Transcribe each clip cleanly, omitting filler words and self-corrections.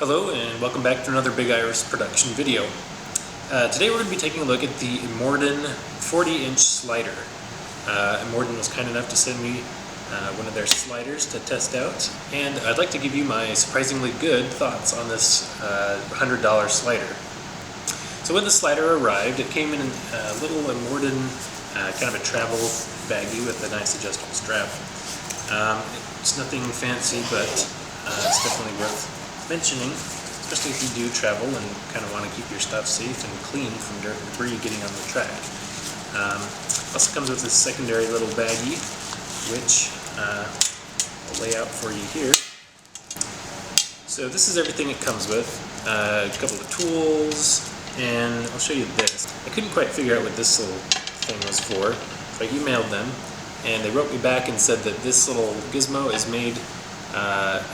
Hello and welcome back to another Big Iris production video. Today we're going to be taking a look at the IMORDEN 40-inch slider. IMORDEN was kind enough to send me one of their sliders to test out, and I'd like to give you my surprisingly good thoughts on this $100 slider. So when the slider arrived, it came in a little IMORDEN kind of a travel baggie with a nice adjustable strap. It's nothing fancy, but it's definitely worth mentioning, especially if you do travel and kind of want to keep your stuff safe and clean from dirt and debris getting on the track. Also comes with this secondary little baggie, which I'll lay out for you here. So this is everything it comes with. A couple of tools, and I'll show you this. I couldn't quite figure out what this little thing was for, so I emailed them, and they wrote me back and said that this little gizmo is made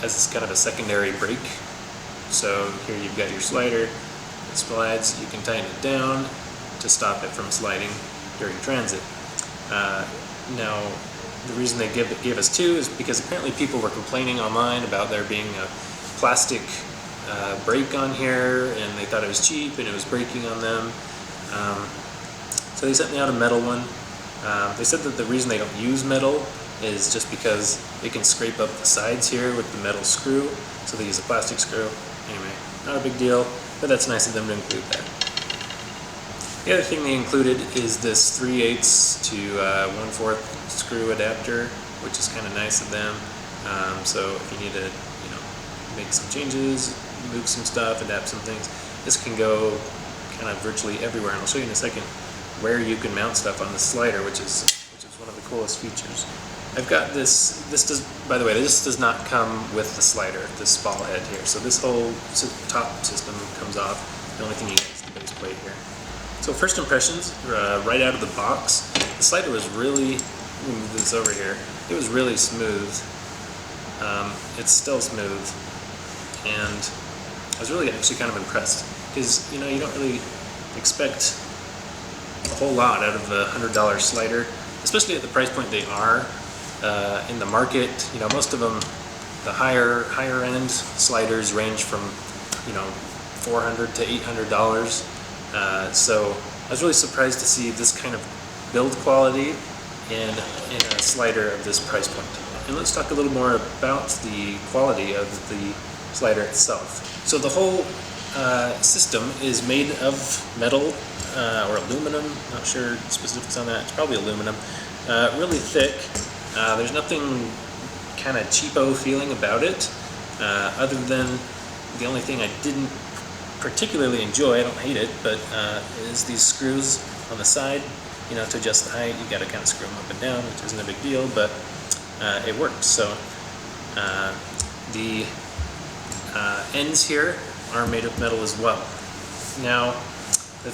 as kind of a secondary brake. So here you've got your slider, it slides, you can tighten it down to stop it from sliding during transit. Now, the reason they gave us two is because apparently people were complaining online about there being a plastic brake on here, and they thought it was cheap and it was breaking on them. So they sent me out a metal one. They said that the reason they don't use metal is just because it can scrape up the sides here with the metal screw, so they use a plastic screw. Anyway, not a big deal, but that's nice of them to include that. The other thing they included is this 3/8 to 1/4 screw adapter, which is kind of nice of them. So if you need to, make some changes, move some stuff, adapt some things, this can go kind of virtually everywhere. And I'll show you in a second where you can mount stuff on the slider, which is one of the coolest features. I've got this does, by the way, this does not come with the slider, this ball head here. So this whole top system comes off. The only thing you get is the base plate here. So first impressions, right out of the box, the slider was really, let me move this over here, it was really smooth. It's still smooth, and I was really actually kind of impressed, because you don't really expect a whole lot out of the $100 slider, especially at the price point they are. In the market, most of them, the higher end sliders range from, $400 to $800. So I was really surprised to see this kind of build quality in a slider of this price point. And let's talk a little more about the quality of the slider itself. So the whole system is made of metal or aluminum. Not sure specifics on that. It's probably aluminum. Really thick. There's nothing kind of cheapo feeling about it, other than the only thing I didn't particularly enjoy, I don't hate it, but is these screws on the side. To adjust the height, you got to kind of screw them up and down, which isn't a big deal, but it works. So the ends here are made of metal as well. Now, the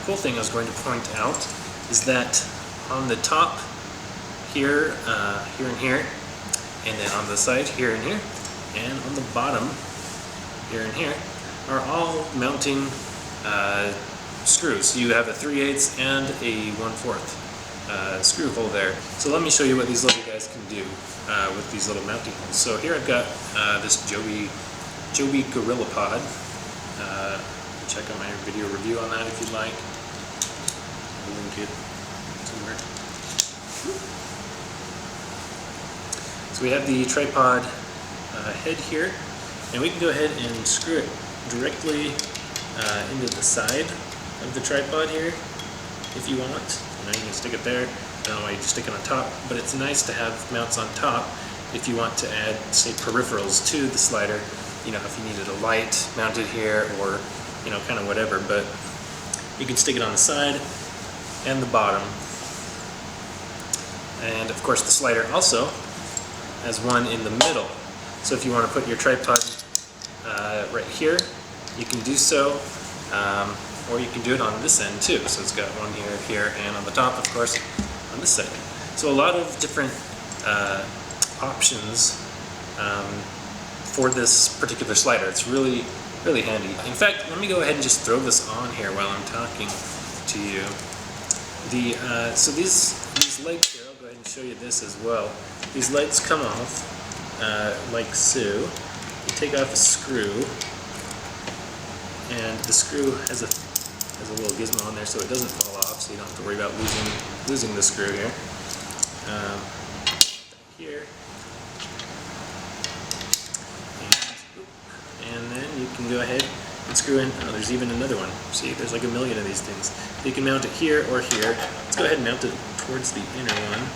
cool thing I was going to point out is that on the top here, here and here, and then on the side here and here, and on the bottom here and here, are all mounting screws. You have a 3/8 and a 1/4 screw hole there. So let me show you what these little guys can do with these little mounting holes. So here I've got this Joby Gorilla Pod. Check out my video review on that if you'd like. I'll link it somewhere. So we have the tripod head here, and we can go ahead and screw it directly into the side of the tripod here if you want. You can stick it there. I don't know why you just stick it on top, but it's nice to have mounts on top if you want to add, say, peripherals to the slider. If you needed a light mounted here, or kind of whatever, but you can stick it on the side and the bottom. And of course the slider also has one in the middle. So if you want to put your tripod right here, you can do so, or you can do it on this end too. So it's got one here, and on the top, of course, on this side. So a lot of different options for this particular slider. It's really, really handy. In fact, let me go ahead and just throw this on here while I'm talking to you. So these legs here, I'll go ahead and show you this as well. These legs come off like so. You take off a screw, and the screw has a little gizmo on there so it doesn't fall off, so you don't have to worry about losing the screw here. Here. And then you can go ahead and screw in. Oh, there's even another one. See, there's like a million of these things. So you can mount it here or here. Let's go ahead and mount it towards the inner one.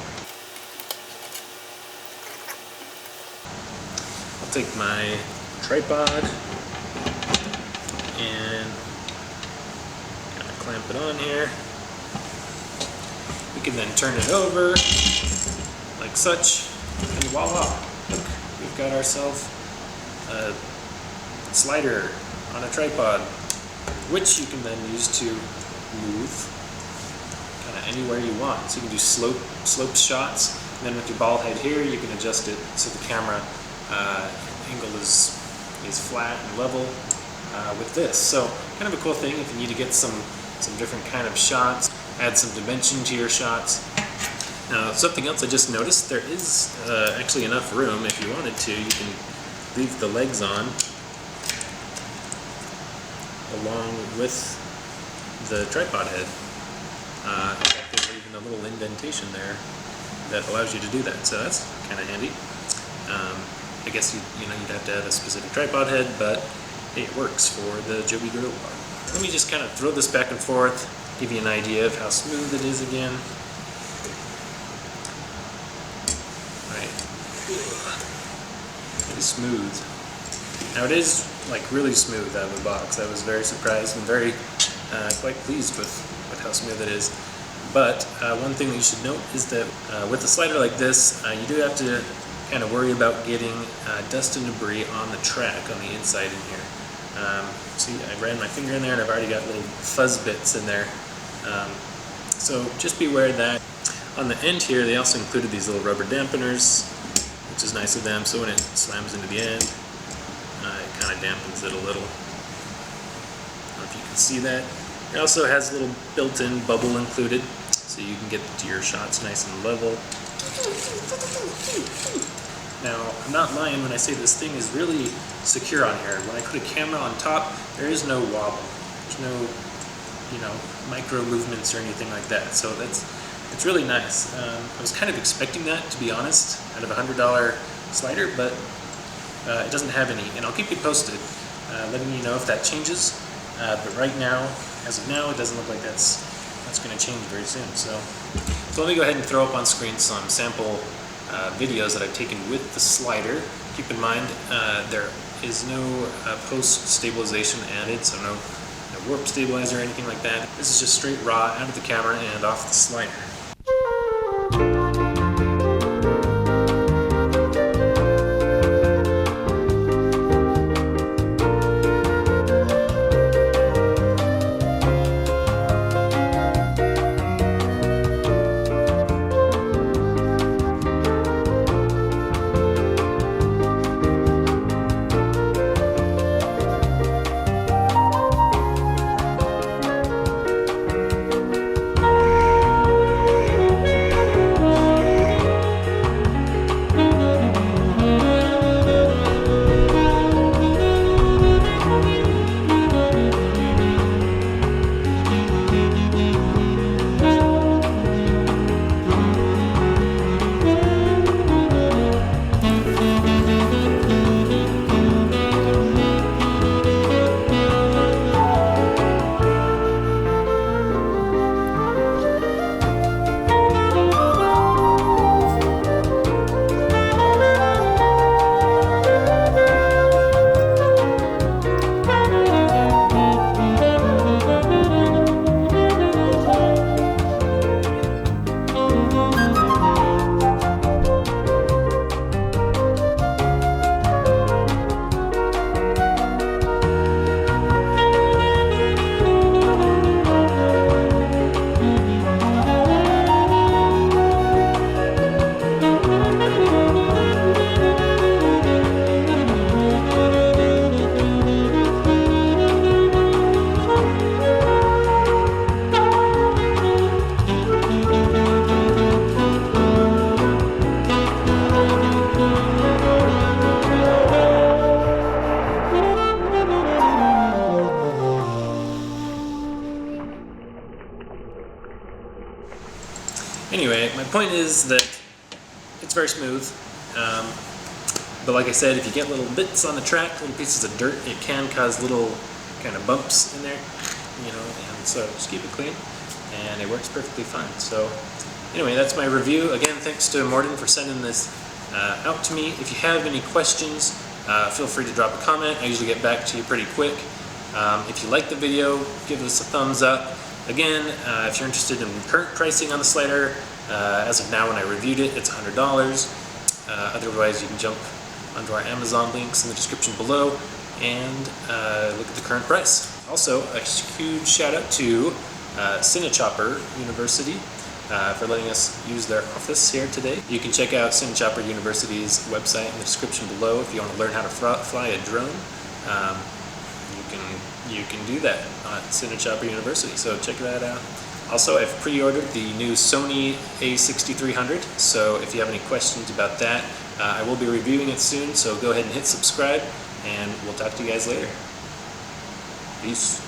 I'll take my tripod and kind of clamp it on here. We can then turn it over like such, and voila! Look, we've got ourselves a slider on a tripod, which you can then use to move kind of anywhere you want. So you can do sloped shots, and then with your ball head here, you can adjust it so the camera angle is flat and level with this. So kind of a cool thing if you need to get some different kind of shots, add some dimension to your shots. Now, something else I just noticed, there is actually enough room. If you wanted to, you can leave the legs on along with the tripod head. In fact, there's even a little indentation there that allows you to do that, so that's kind of handy. I guess you'd have to add a specific tripod head, but hey, it works for the Joby Gorilla Bar. Let me just kind of throw this back and forth, give you an idea of how smooth it is again. Right, really smooth. Now it is like really smooth out of the box. I was very surprised and very quite pleased with how smooth it is. But one thing that you should note is that with a slider like this, you do have to kind of worry about getting dust and debris on the track on the inside in here. See, I ran my finger in there and I've already got little fuzz bits in there. So just be aware of that. On the end here, they also included these little rubber dampeners, which is nice of them, so when it slams into the end, it kind of dampens it a little. I don't know if you can see that. It also has a little built-in bubble included, so you can get your shots nice and level. Now, I'm not lying when I say this thing is really secure on here. When I put a camera on top, there is no wobble. There's no, micro movements or anything like that. So it's really nice. I was kind of expecting that, to be honest, out of a $100 slider, but it doesn't have any. And I'll keep you posted, letting you know if that changes. But right now, as of now, it doesn't look like that's going to change very soon. So let me go ahead and throw up on screen some sample videos that I've taken with the slider. Keep in mind, there is no post stabilization added, so no warp stabilizer or anything like that. This is just straight raw out of the camera and off the slider. Anyway, my point is that it's very smooth. But like I said, if you get little bits on the track, little pieces of dirt, it can cause little kind of bumps in there, you know, and so just keep it clean, and it works perfectly fine. So anyway, that's my review. Again, thanks to IMORDEN for sending this out to me. If you have any questions, feel free to drop a comment. I usually get back to you pretty quick. If you like the video, give us a thumbs up. Again, if you're interested in current pricing on the slider, as of now when I reviewed it, it's $100. Otherwise, you can jump onto our Amazon links in the description below and look at the current price. Also, a huge shout out to CineChopper University for letting us use their office here today. You can check out CineChopper University's website in the description below if you want to learn how to fly a drone. You can do that at CineChopper University, so check that out. Also, I've pre-ordered the new Sony a6300, so if you have any questions about that, I will be reviewing it soon, so go ahead and hit subscribe, and we'll talk to you guys later. Peace.